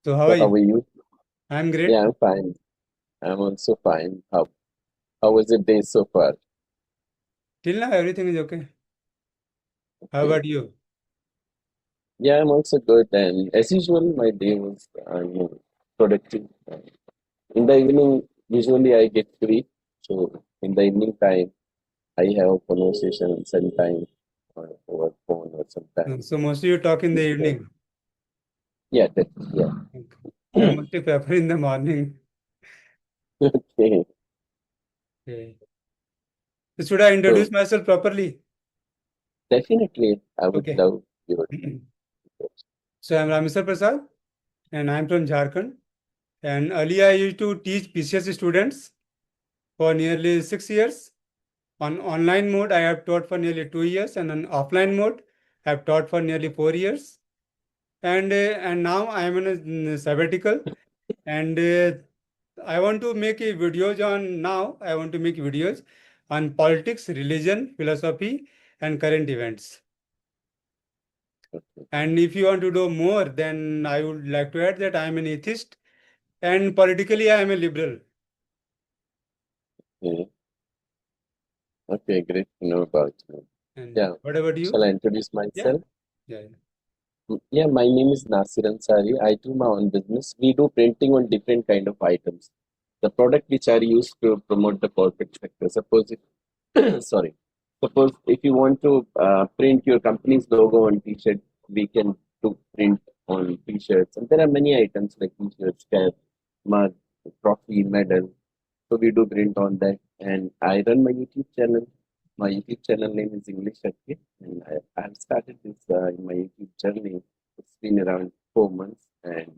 So how So are how you? are you? I'm Yeah, great. I'm fine. I'm also fine. How was the day so far? Till now everything is okay. How Okay. about you? Yeah, I'm also good. And as usual, my day was productive. In the evening, usually I get free. So in the evening time, I have a conversation sometime over phone or sometimes. So mostly you talk in the evening. Yeah, yeah. Okay. I mostly prefer in the morning. Okay. Okay. So should I introduce So myself properly? definitely, I would Okay. love your. So I'm Ramesar Prasad and I'm from Jharkhand. And earlier I used to teach PCS students for nearly 6 years. On online mode, I have taught for nearly 2 years, and on offline mode, I have taught for nearly 4 years. And now I am in a sabbatical, and I want to make a videos on now. I want to make videos on politics, religion, philosophy, and current events. And if you want to know more, then I would like to add that I am an atheist, and politically I am a liberal. Okay, okay, great to know about you. And Yeah. what about Shall you? I introduce Yeah, myself? yeah. Yeah, my name is Nasir Ansari. I do my own business. We do printing on different kind of items. The product which are used to promote the corporate sector. Suppose if, sorry, suppose if you want to print your company's logo on T-shirt, we can do print on T-shirts. And there are many items like T-shirts, cap, mug, trophy, medal. So we do print on that. And I run my YouTube channel. My YouTube channel name is English Active, and I have started this in my YouTube journey. It's been around 4 months, and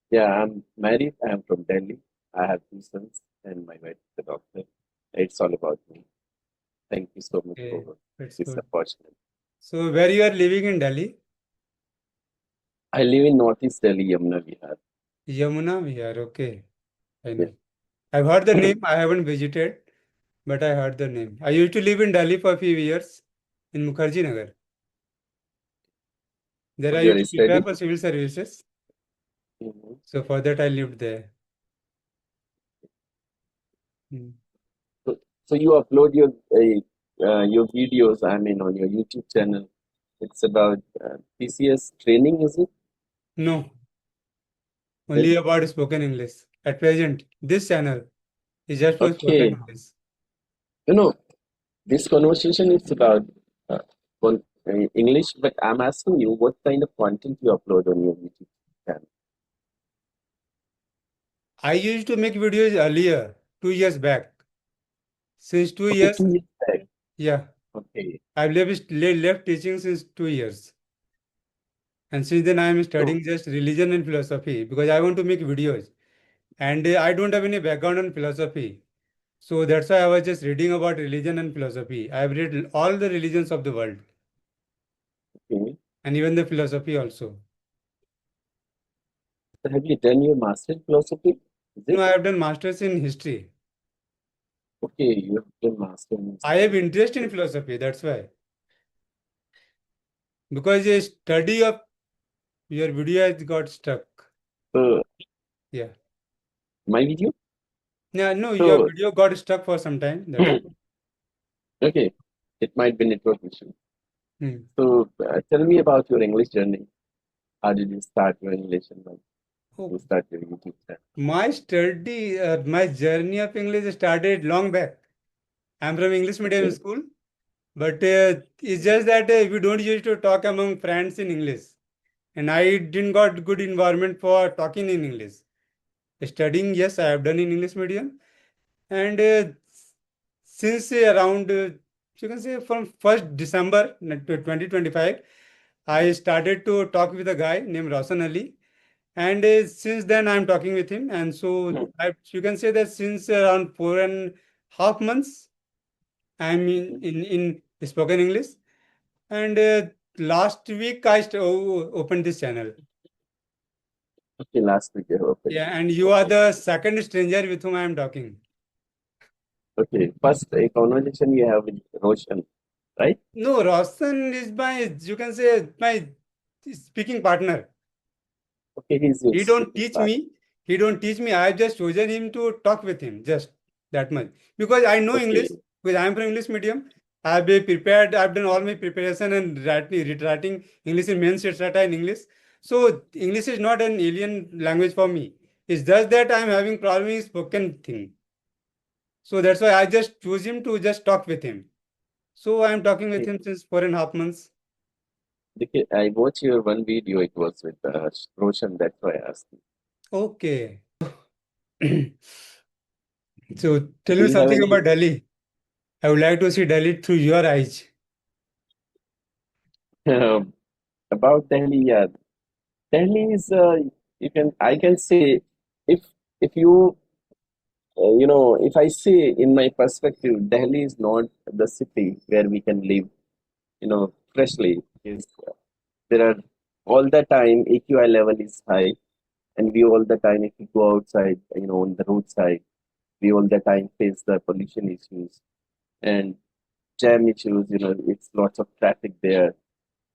yeah, I'm married. I'm from Delhi. I have two sons, and my wife is a doctor. It's all about me. Thank you so much Okay, for that's this good. opportunity. So where you are living in Delhi? I live in Northeast Delhi, Yamuna Vihar. Yamuna Vihar. Okay, I Yeah. know. I've heard the name. I haven't visited, but I heard the name. I used to live in Delhi for a few years in Mukherjee Nagar. There For I used your to prepare study? for civil services. Mhm. So for that I lived there. Hmm. So you upload your videos. I mean, on your YouTube channel. It's about PCS training, is it? No, only Then about spoken English. At present, this channel is just for spoken okay, English. you know this conversation is about uh, English, but I'm asking you what kind of content you upload on your YouTube channel. I used to make videos earlier, 2 years back. Since two Okay, years, 2 years back. yeah, Okay, I've left teaching since 2 years. And since then, I am so studying just religion and philosophy because I want to make videos. And I don't have any background on philosophy. So that's why I was just reading about religion and philosophy. I have read all the religions of the world okay. and even the philosophy also. So have you done your master in philosophy? Is No, it I have done masters in history. okay? You have done master in I have history. interest in Okay. philosophy. That's why. Because a study of your video has got stuck. So Yeah. my video. Yeah, no, your So video got stuck for some time. That's okay, it might be network issue. hmm. So tell me about your English journey. How did you start your English and when Oh, you start your YouTube channel? my journey of English started long back. I'm from English medium Okay. school, but it's just that we don't used to talk among friends in English, and I didn't got good environment for talking in English. Studying, yes, I have done in English medium, and since around you can say from 1st December 2025, I started to talk with a guy named Rosan Ali, and since then I'm talking with him, and so you can say that since around 4.5 months I'm in spoken English, and last week opened this channel. Okay, last week you have opened Yeah, it. and you are Okay. the second stranger with whom I am talking. Okay. First, a conversation you have with Roshan, right? No, Roshan is my, you can say, my speaking partner. Okay, he's your He don't speaking teach part. me. He don't teach me. I just chosen him to talk with him, just that much. Because I know Okay, English, because I'm from English medium. I've been prepared, I've done all my preparation and writing English in main strata in English. So English is not an alien language for me. It's just that I'm having problem in spoken thing. So that's why I just choose him to just talk with him. So I'm talking with okay. him since 4.5 months. Because I watched your one video. It was with Roshan. That's why I asked you. Okay. So tell Do me you have something any about Delhi. I would like to see Delhi through your eyes. about Delhi? Yeah, Delhi is. You can. I can say if you if I say in my perspective, Delhi is not the city where we can live, freshly. Is there are all the time AQI level is high, and we all the time if we go outside, on the roadside, we all the time face the pollution issues and jam issues. It's lots of traffic there.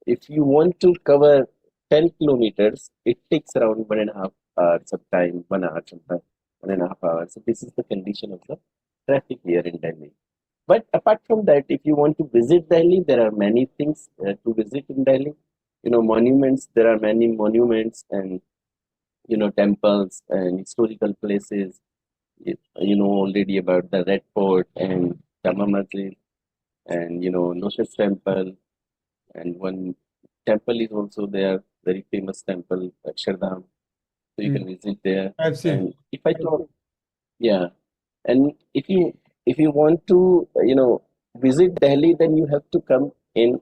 If you want to cover 10 kilometers, it takes around 1.5 hours of time, 1 hour sometimes, 1.5 hours. So this is the condition of the traffic here in Delhi. But apart from that, if you want to visit Delhi, there are many things to visit in Delhi. Monuments, there are many monuments and, temples and historical places. You know already about the Red Fort and Jama Masjid and, Lotus Temple. And one temple is also there, very famous temple, Akshardham. So you Hmm. can visit there. I've seen. And if I talk, yeah, and if you want to, visit Delhi, then you have to come in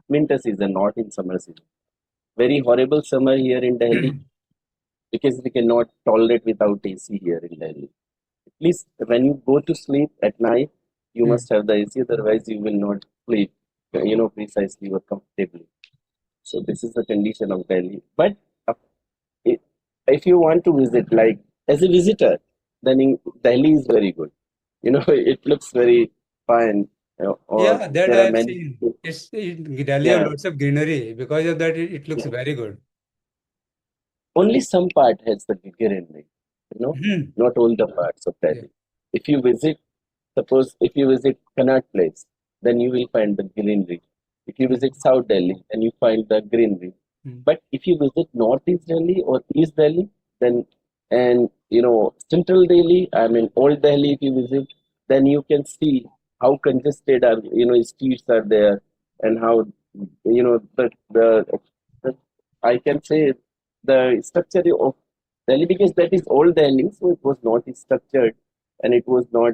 winter season, not in summer season. Very horrible summer here in Delhi because we cannot tolerate without AC here in Delhi. At least when you go to sleep at night, you Hmm. must have the AC, otherwise you will not sleep, precisely or comfortably. So this is the condition of Delhi. But uh, i- if you want to visit, like as a visitor, then Delhi is very good. It looks very fine. Or Yeah, that there I are have many. seen. Delhi have Yeah, lots of greenery. Because of that, it looks yeah. very good. Only some part has the greenery. Hmm. Not all the parts of Yeah. Delhi. If you visit, suppose if you visit Connaught Place, then you will find the greenery. If you Hmm. visit South Delhi, then you find the greenery. Hmm. But if you visit Northeast Delhi or East Delhi, then and Central Delhi, I mean Old Delhi, if you visit, then you can see how congested are streets are there, and how the I can say the structure of Delhi, because that is old Delhi, so it was not structured and it was not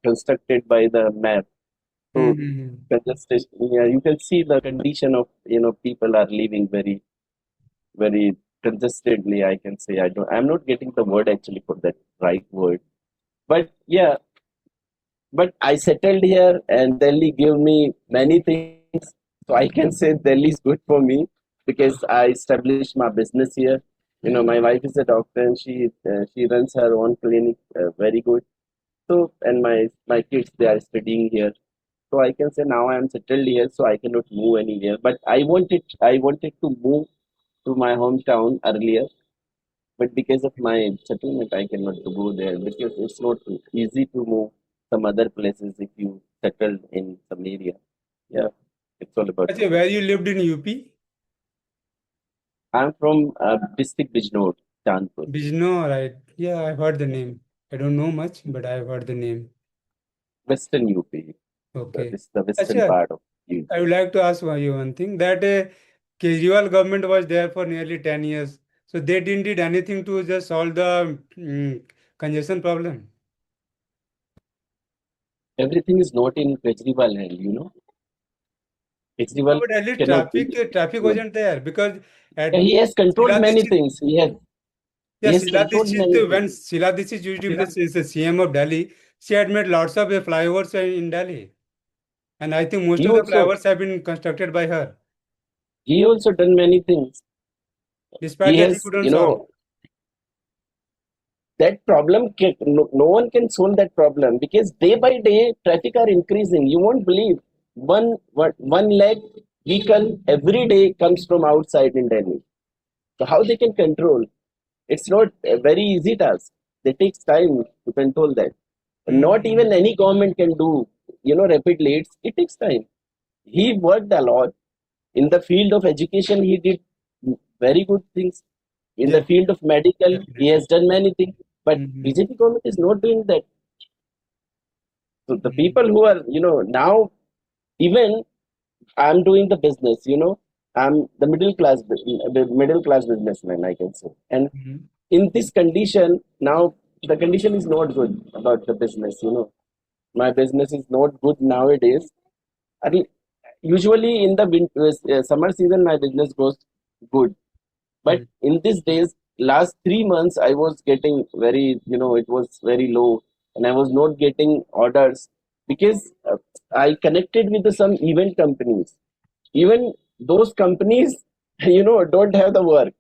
constructed by the map. Hmm. So Hmm. Hmm. congested, yeah, you can see the condition of people are living very very consistently. I can say I'm not getting the word actually for that right word, but yeah, but I settled here and Delhi gave me many things, so I can say Delhi is good for me because I established my business here. My wife is a doctor and she runs her own clinic, very good. So and my kids, they are studying here. So I can say now I am settled here, so I cannot move anywhere. But I wanted to move to my hometown earlier, but because of my settlement, I cannot go there because it's not easy to move some other places if you settled in some area. Yeah, it's all about Achha, money. where you lived in UP? I'm from district Bijnor, Kanpur, Bijnor, right? Yeah, I've heard the name. I don't know much, but I've heard the name. Western UP. Okay. This is the western Achha, part of UP. I would like to ask you one thing that Kejriwal government was there for nearly 10 years. So they didn't did anything to just solve the congestion problem. Everything is not in Kejriwal hand. No, Kejriwal but at least cannot do. traffic Yeah. wasn't there because Yeah, at he has controlled Sheila many Dixit, things. He yeah, has Sheila controlled many Dixit, things. when Sheila Dixit used to be the CM of Delhi, she had made lots of flyovers in Delhi. And I think most He of the also flyovers have been constructed by her. he also done many things. Despite He that, he has, couldn't solve. that problem no one can solve that problem because day by day traffic are increasing. You won't believe one lakh vehicle every day comes from outside in Delhi. So how they can control? It's not a very easy task. It takes time to control that. Not Hmm. even any government can do, rapidly. It takes time. He worked a lot in the field of education. He did very good things. In Yeah, the field of medical, he definitely. has done many things. But Hmm. BJP government is not doing that. So the Hmm. people who are, now even I'm doing the business, I'm the middle class businessman, I can say. And Hmm. in this condition, now the condition is not good about the business, My business is not good nowadays. I mean, usually in the summer season, my business goes good. But Hmm. in these days, last 3 months, I was getting very, it was very low, and I was not getting orders because I connected with some event companies. Even those companies, don't have the work.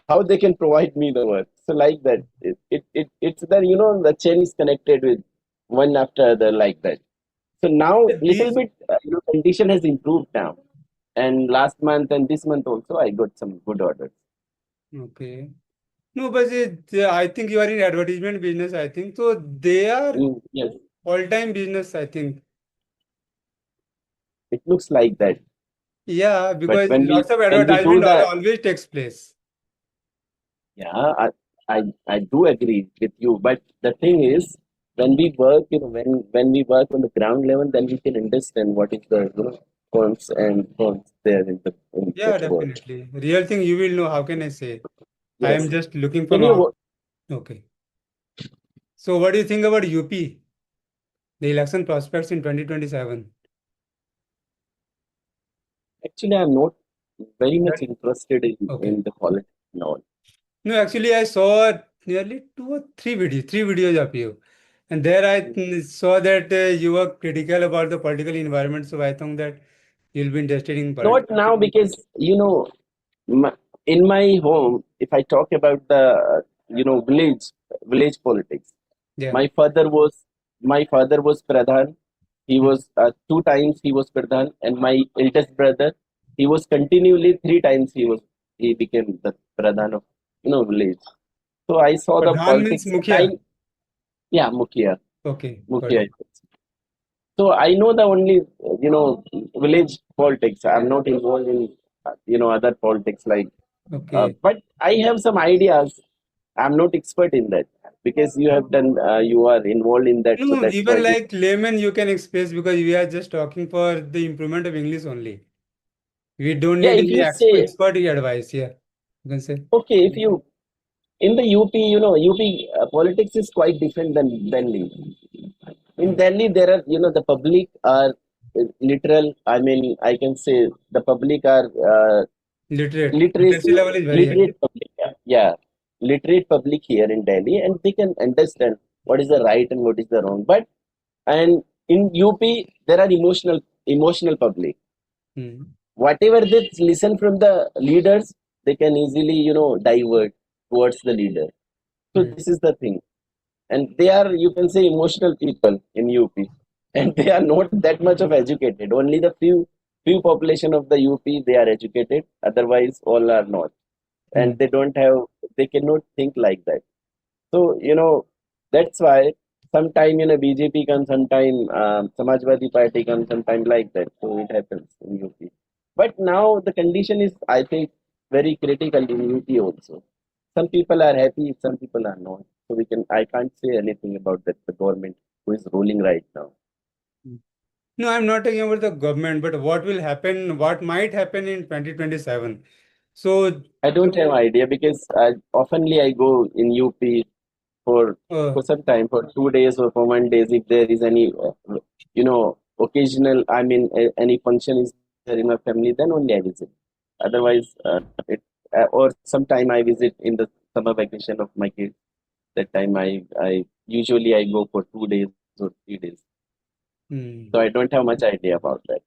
How they can provide me the work? So like that, it's the the chain is connected with one after other like that. So now little These, bit condition has improved now, and last month and this month also I got some good orders. okay. No, but I think you are in advertisement business, I think. So they are Yes, all-time business, I think. it looks like that. Yeah, But because lots of when we do advertisement the always takes place. yeah, I do agree with you. But the thing is, when we work, when we work on the ground level, then we can understand what is the cons and cons there in Yeah, that work. definitely. Real thing you will know. How can I say? I am Yes. just looking Can from you? out. Okay. So what do you think about UP? The election prospects in 2027? Actually, I'm not very much That, interested in okay. the politics now. No, actually, I saw nearly two or three videos of you. And there I saw that you were critical about the political environment. So I thought that you'll be interested in Not politics. now because my, in my home, if I talk about the village politics, Yeah. my father was my father was pradhan. He Hmm. was two times he was pradhan, and my eldest brother, he was continually three times he became the pradhan of village. So I saw the Pradhan means politics. Mukhia. Yeah, mukhia Okay, got mukhia. it. So I know the only village politics. I'm not involved in other politics like. Okay. But I have some ideas. I'm not expert in that because you have done. You are involved in that, so No, that's why. even like layman you can express because we are just talking for the improvement of English only. We don't Yeah, need if any you say expert advice. Yeah, you can say. okay, if you in the UP, UP politics is quite different than Delhi. In Hmm. Delhi, there are the public are literal. I mean, I can say the public are Literate. Literacy literacy level is very high. literate public. Yeah, literate public here in Delhi, and they can understand what is the right and what is the wrong. But and in UP, there are emotional public. Hmm. Whatever they listen from the leaders, they can easily divert towards the leader. So Hmm. this is the thing, and they are, you can say, emotional people in UP, and they are not that much of educated. Only the few population of the UP they are educated, otherwise all are not. And Hmm. they cannot think like that. So that's why sometime BJP comes, sometime Samajwadi Party comes, sometime like that. So it happens in UP. But now the condition is, I think, very critical in UP also. Some people are happy, some people are not. So I can't say anything about that the government who is ruling right now. No, I'm not talking about the government, but what will happen, what might happen in 2027. So, I don't have idea because oftenly I go in UP for uh, some time, for 2 days or for 1 day, if there is any occasional, I mean any function is there in my family, then only I visit. Otherwise or sometime I visit in the summer vacation of my kids. That time I usually I go for 2 days or 3 days. hmm, So I don't have much idea about that.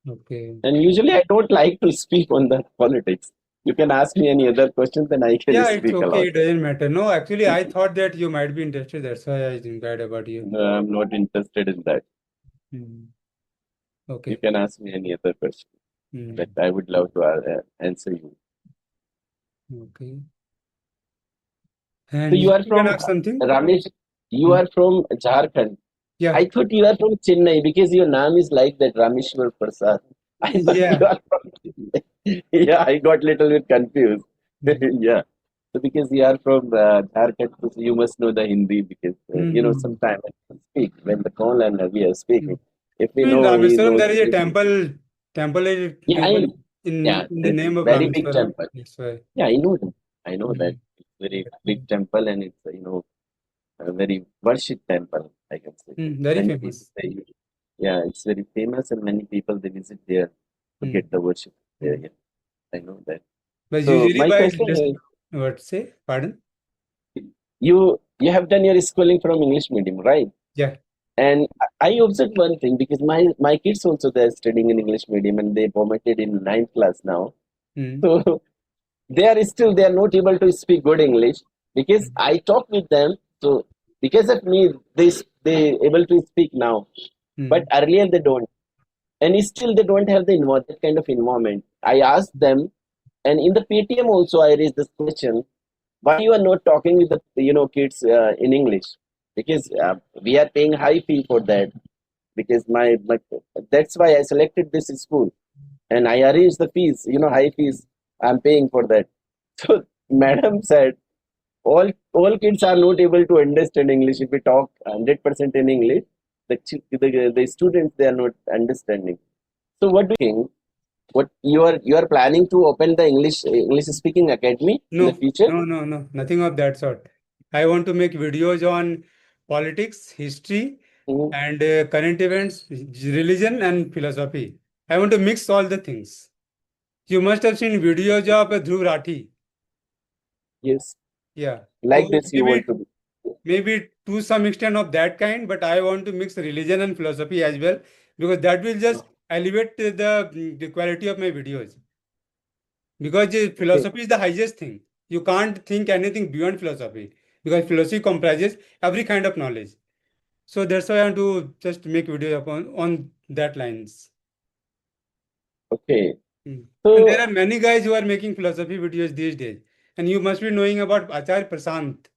okay. And usually I don't like to speak on the politics. You can ask me any other questions, then I can Yeah, it's speak a okay. lot. It doesn't matter. No, actually, I thought that you might be interested. That's why I inquired about you. No, I'm not interested in that. Hmm. You Okay. can ask me any other question, but Hmm. I would love to answer you. Okay. So And you you are can from ask something? Ramesh. You Hmm. are from Jharkhand. Yeah. I thought you are from Chennai because your name is like that, Rameshwar Prasad. I thought you Yeah. are from Chennai. Yeah, I got little bit confused. Hmm. Yeah. So because you are from Jharkhand, so you must know the Hindi because Hmm. sometimes when we speak when the call and we are Hmm. speaking, if we In know he Rameswaram, knows there is a English, temple is yeah, given yeah, in the this name of very big Rameswaram. temple. That's why. Yeah, I know that. I know that Hmm. it's very big temple and it's a very worship temple. I can say Very many people famous. say, yeah, it's very famous and many people they visit there to Hmm. get the worship there. Hmm. Yeah, I know that. But So usually my by question just is, what say? Pardon? you have done your schooling from English medium, right? Yeah. And I observed one thing because my kids also they're studying in English medium and they vomited in ninth class now. Hmm. So they are not able to speak good English because I talk with them. So because of me, they able to speak now, but Hmm. earlier they don't, and still they don't have that kind of environment. I asked them, and in the PTM also I raised this question: why you are not talking with the kids in English? Because we are paying high fee for that. Because my that's why I selected this school and I arranged the fees, high fees I'm paying for that. So madam said all kids are not able to understand English if we talk 100% in English. The students they are not understanding. So what do you think? What you are planning to open the English speaking academy in the No, future? no, nothing of that sort. I want to make videos on politics, history, Mhm. and current events, religion, and philosophy. I want to mix all the things. You must have seen videos of Dhruv Rathi. Yes, Yeah. like So this you want to be. maybe to some extent of that kind, but I want to mix religion and philosophy as well because that will just elevate the quality of my videos. Because Okay, philosophy is the highest thing. You can't think anything beyond philosophy because philosophy comprises every kind of knowledge. So that's why I want to just make video upon on that lines. okay. Hmm. And there So are many guys who are making philosophy videos these days. And you must be knowing about Acharya Prasant.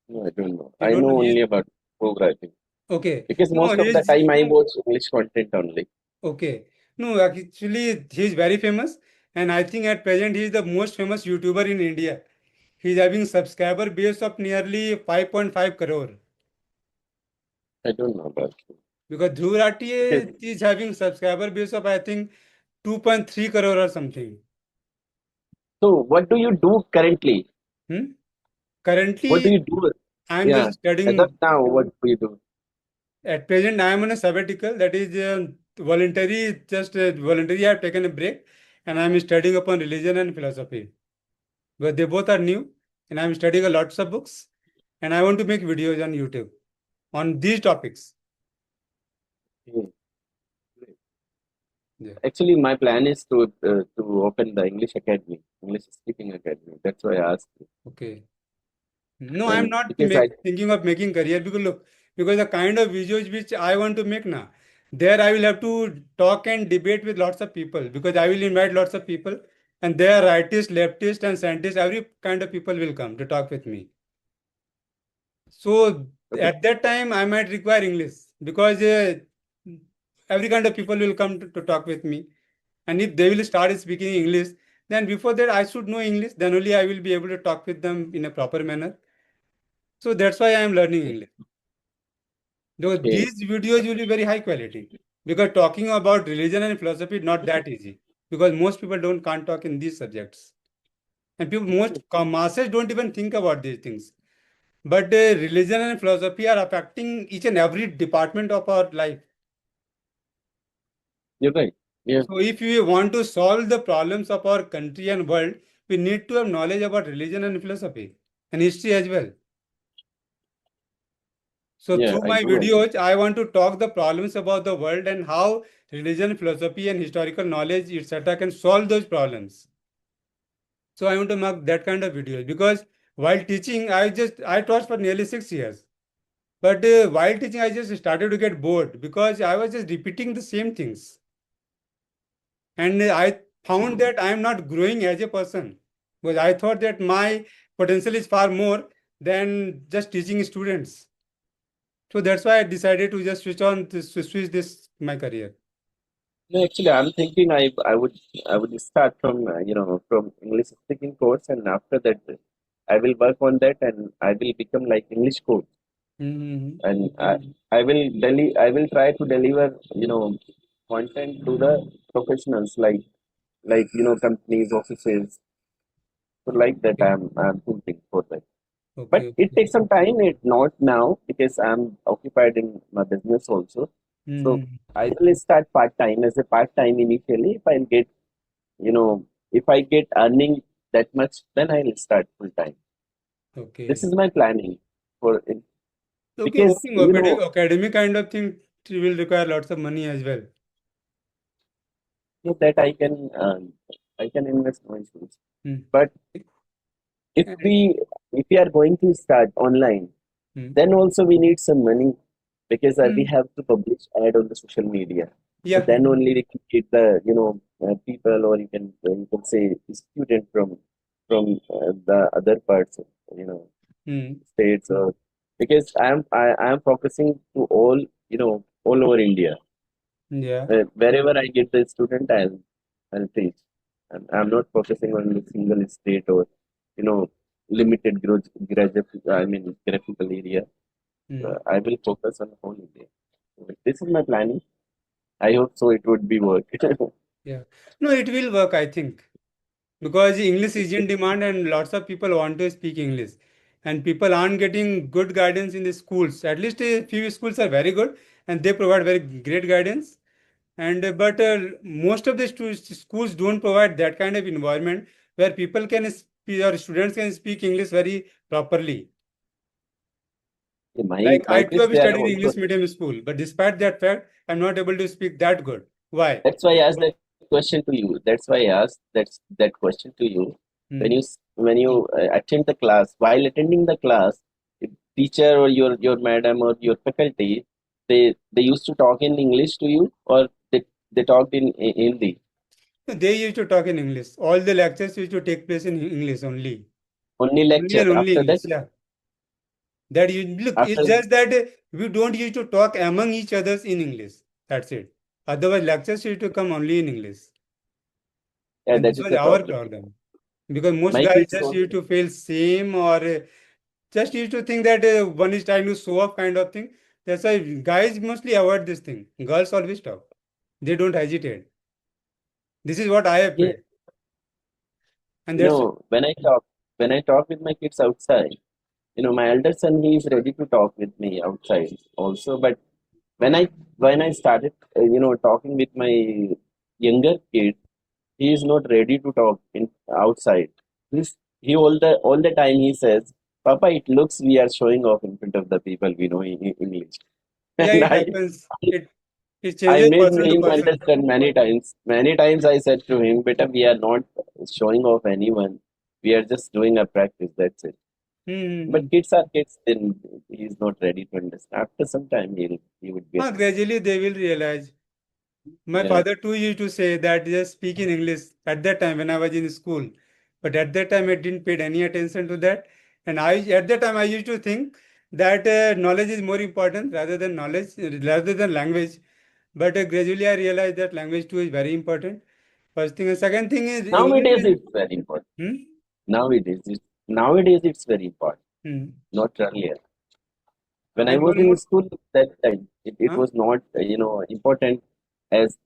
no, I don't know. You I don't know know he is only about programming okay. because No, most he of the is time I watch English content only. okay. No, actually he is very famous. And I think at present he is the most famous YouTuber in India. He is having subscriber base of nearly 5.5 crore. I don't know about it. Because Dhruv Rathi Okay. is having subscriber base of I think 2.3 crore or something. So what do you do currently? Hmm? What do Currently, you do? I am Yeah, just as of studying. now, what do you do? At present, I am on a sabbatical. That is voluntary. Just voluntary. I have taken a break, and I am studying upon religion and philosophy. But they both are new, and I am studying a lots of books, and I want to make videos on YouTube on these topics. Hmm. Yeah. Actually, my plan is to open the English Academy, English Speaking Academy. That's why I asked you. Okay. No, I'm And not because I thinking of making career because look, because the kind of videos which I want to make now, there I will have to talk and debate with lots of people because I will invite lots of people and there are rightists, leftists and scientists, every kind of people will come to talk with me. So okay, at that time I might require English because every kind of people will come to talk with me. And if they will start speaking English, then before that I should know English, then only I will be able to talk with them in a proper manner. So that's why I am learning English. Because okay, these videos will be very high quality. Because talking about religion and philosophy is not that easy. Because most people don't can't talk in these subjects. And people most masses don't even think about these things. But religion and philosophy are affecting each and every department of our life. you're right. Yeah, So if we want to solve the problems of our country and world, we need to have knowledge about religion and philosophy and history as well. So yeah, through I my do agree. videos, I want to talk the problems about the world and how religion, philosophy, and historical knowledge, etc., can solve those problems. So I want to make that kind of videos because while teaching, I taught for nearly 6 years. But while teaching, I just started to get bored because I was just repeating the same things, and I found that I am not growing as a person. Because I thought that my potential is far more than just teaching students. So that's why I decided to just switch this my career. No, actually, I'm thinking I would start from from English speaking course, and after that I will work on that, and I will become like English coach, Mm-hmm. and I will try to deliver content to the professionals like companies, offices. So like that, Okay. I'm thinking for that. But Okay. it takes some time. It not now because I'm occupied in my business also. So Mm-hmm. I will start part time as a part time initially. If I get if I get earning that much, then I'll start full time. This Okay. is my planning for it Okay. because Working academic kind of thing will require lots of money as well. that I can invest my issues. Mm. But if And, we if we are going to start online, mm. then also we need some money because we Mm. have to publish ad on the social media. So Yeah. then only we can get the people, or you can say student from the other parts of Mm. states, or because I am focusing to all over India. Yeah. Wherever I get the student, I'll teach. And I'm not focusing on the single state or you know limited graphical area. Mm. I will focus on whole India. This is my planning. I hope so. It would be work. Yeah. No, it will work, I think. Because English is in demand and lots of people want to speak English. And people aren't getting good guidance in the schools. At least a few schools are very good and they provide very great guidance. And most of the schools don't provide that kind of environment where people can speak or students can speak English very properly. my Like my I too kids, have they are studied in also. English medium school, but despite that fact, I'm not able to speak that good. Why? That's why I asked that question to you. That's why I asked that question to you. Hmm. When you attend the class, while attending the class, if teacher or your madam or your faculty, they used to talk in English to you, or they talked in Hindi. So they used to talk in English. All the lectures used to take place in English only. Only Only lecture. and only After that, English. Yeah. That you look, it's after just that we don't used to talk among each others in English. That's it. Otherwise, lectures used to come only in English. And that this is was the our problem. problem. Because most My guys kids just used also. to feel same or just used to think that one is trying to show off kind of thing. That's why guys mostly avoid this thing. Girls always talk. They don't hesitate. This is what I have Yeah, felt. And that's when I talk with my kids outside, my elder son, he is ready to talk with me outside also. But when I started talking with my younger kid, he is not ready to talk in outside. He all the time he says, Papa, it looks we are showing off in front of the people we know in English. yeah, And it happens. It I changes made person to him person. understand many times. Many times I said to him, Beta, we are not showing off anyone. We are just doing a practice, that's it. Hmm. But kids are kids, then he is not ready to understand. After some time, he would get. Gradually they will realize. My Yeah. father too used to say that just speak in English at that time when I was in school. But at that time I didn't pay any attention to that. And I at that time I used to think that knowledge is more important rather than language. But gradually I realized that language too is very important. First thing and second thing is English Nowadays, is it's very important. hmm? Nowadays, it's very important. Hmm. Not earlier. When I And was one in more school, that time it huh? was not important as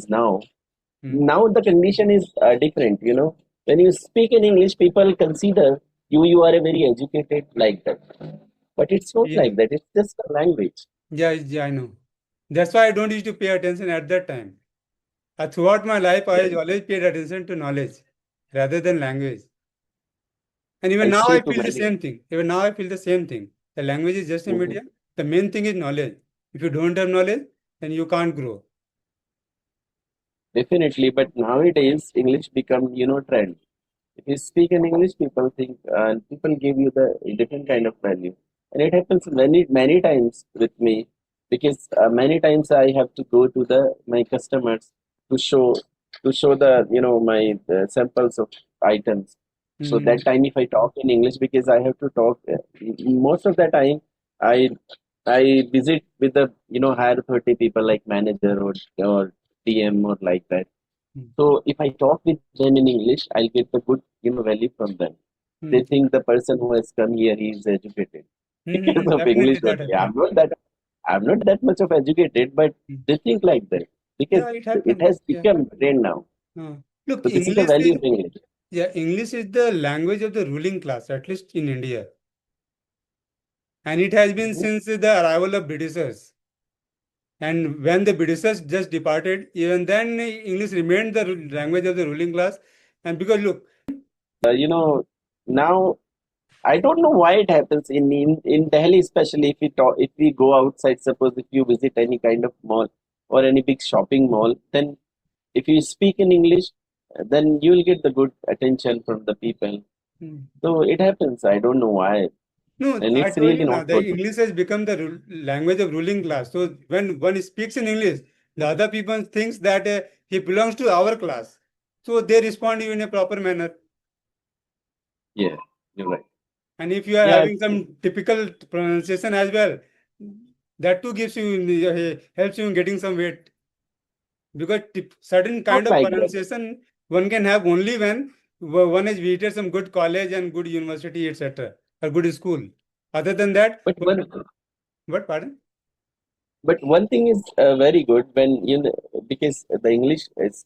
now. Hmm. Now the condition is different. When you speak in English, people consider you are a very educated like that. But it's not Yeah. like that. It's just a language. Yeah, I know. That's why I don't used to pay attention at that time. Throughout my life, Yeah, I always paid attention to knowledge rather than language. And even I now, say I to feel the many. same thing. Even now, I feel the same thing. The language is just a Mhm. medium. The main thing is knowledge. If you don't have knowledge, then you can't grow. Definitely, but nowadays English become trend. If you speak in English, people think and people give you the different kind of value, and it happens many times with me because many times I have to go to the my customers to show the my samples of items. So Hmm. that time, if I talk in English, because I have to talk most of the time, I I visit with the higher authority people like manager or DM or like that. Hmm. So if I talk with them in English, I'll get the good value from them. They Hmm. think the person who has come here he is educated because of English Definitely that only. happens. I'm not that much of educated, but Hmm. they think like that because Yeah, it it happens. has Yeah. become trend now. Look, So this is the English value is of English. yeah, English is the language of the ruling class, at least in India, and it has been Mhm. since the arrival of Britishers. And when the Britishers just departed, even then English remained the language of the ruling class. And because look, Now I don't know why it happens in Delhi, especially if we go outside. Suppose if you visit any kind of mall or any big shopping mall, then if you speak in English, then you will get the good attention from the people. hmm, So it happens. I don't know why, no, and I it's told really you now, not the good. English has become the language of ruling class. So when one speaks in English, the other people thinks that he belongs to our class. So they respond to you in a proper manner. Yeah, you're right. And if you are Yeah, having some typical pronunciation as well, that too gives you helps you in getting some weight. Because certain not kind of like that. pronunciation one can have only when one has visited some good college and good university, etc., or good school. Other than that, But one, what, pardon? but one thing is very good when because the English is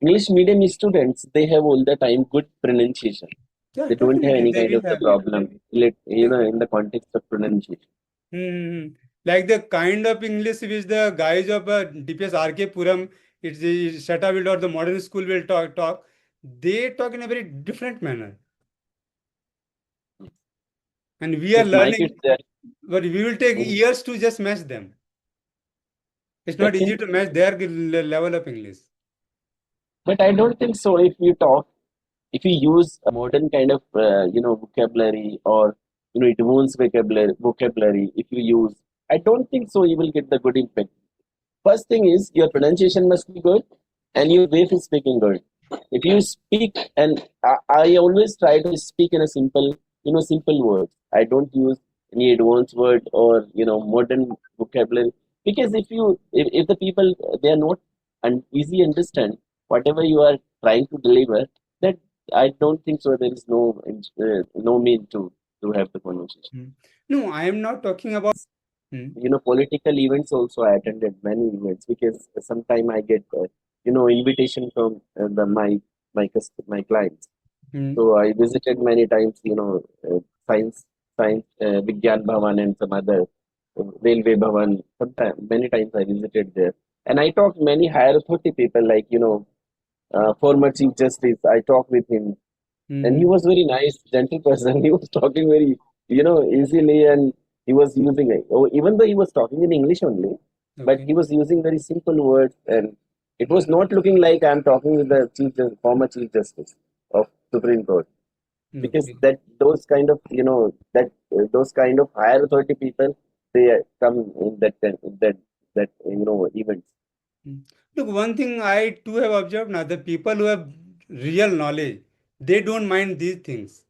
English medium students, they have all the time good pronunciation. Yeah, They don't have definitely any they kind will of the have. problem, Yeah. in the context of pronunciation. Hmm. Like the kind of English which the guys of DPS RK Puram, it's the Shata will or the modern school will talk. They talk in a very different manner, and we are Because my learning, kids, they are, but we will take Mhm. years to just match them. It's not easy to Definitely. match their level of English. But I don't think so. If you use a modern kind of vocabulary or advanced vocabulary, if you use, I don't think so. You will get the good impact. First thing is your pronunciation must be good and your way of speaking good. If you speak, and I always try to speak in a simple words. I don't use any advanced word or modern vocabulary because if the people they are not easy understand whatever you are trying to deliver, that I don't think so. There is no mean to have the conversation. Hmm. No, I am not talking about. Hmm. Political events also. I attended many events because sometime I get invitation from my clients. Hmm. So I visited many times, science Vigyan Bhavan and some other railway Bhavan. Sometime many times I visited there, and I talked many higher authority people like former chief justice. I talked with him, and he Hmm. was very nice, gentle person. He was talking very easily, and he was using it, oh, even though he was talking in English only, but Okay. he was using very simple words, and it was not looking like I'm talking with the former chief justice of Supreme Court, because Okay. that those kind of those kind of higher authority people, they come in that events. Hmm. Look, one thing I too have observed now, the people who have real knowledge, they don't mind these things.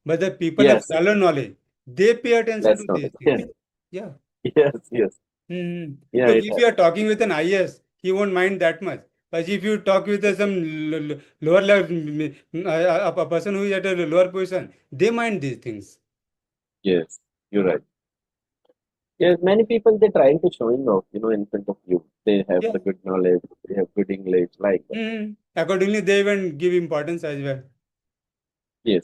But the people of Yes, shallow knowledge, they pay attention that's to not these it. things. Yes, Yeah. yes, yes. Hmm. Yeah, Look, it if you are happens. talking with an IS, he won't mind that much. But if you talk with some lower level, a person who is at a lower position, they mind these things. Yes, you're right. Yes, many people they're trying to showing off, in front of you. They have Yeah. the good knowledge, they have good English, like that. Hmm. Accordingly, they even give importance as well.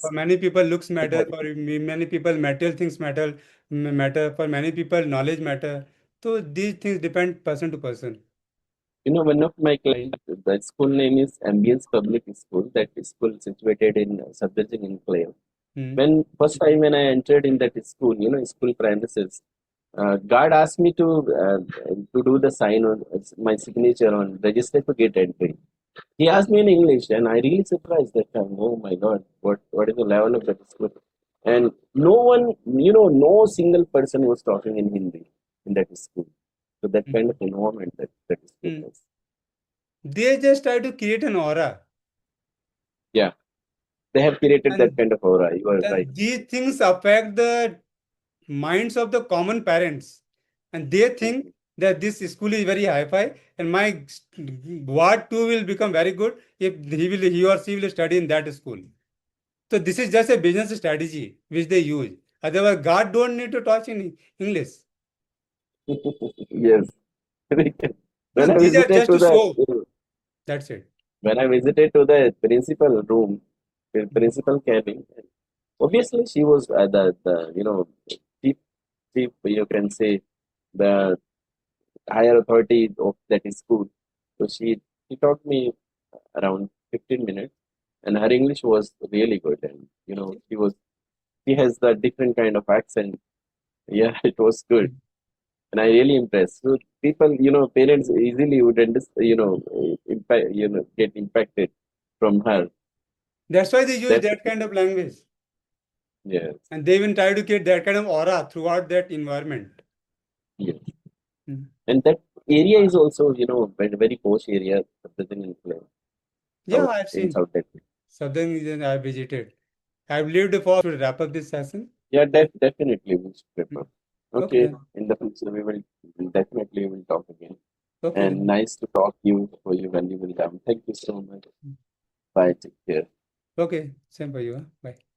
For Yes, many people, looks it matter. happens. For many people, material things matter. For many people, knowledge matter. So these things depend person to person. One of my clients, the school name is Ambience Public School. That is school situated in Subdivision Enclave. Hmm. When first time when I entered in that school, school premises, guard asked me to do the sign on my signature on register to get entry. He asked me in English, and I really surprised that time. Oh my God, what is the level of that school? And no one, no single person was talking in Hindi in that school. So that kind of environment that school Hmm. has. They just try to create an aura. Yeah, They have created that And kind of aura. You are right. these things affect the minds of the common parents, and they think Mhm. that this school is very high-fi, and my ward too will become very good if he or she will study in that school. So this is just a business strategy which they use. Otherwise, God don't need to talk in English. Yes. No, When I these are visited just to to the show. That's it. when I visited to the principal room, the principal cabin, obviously she was the chief chief, you can say, the higher authority of that school. So she taught me around 15 minutes, and her English was really good. And she has the different kind of accent. Yeah, it was good, and I really impressed. So people, parents easily would get impacted from her. That's why they use That's that kind of language. yes, And they even try to create that kind of aura throughout that environment. yes, Mm. and that area is also very posh area, present in Yeah, South I've in seen. South Delhi. Southern region I visited. I've lived for to wrap up this session. Yeah, definitely we should Mm. prepare. Okay Okay, then. in the future we definitely will talk again. Okay And then. nice to talk you for your valuable time. Thank you so much. Mm. Bye. Take care. Okay. Same for you. Huh? Bye.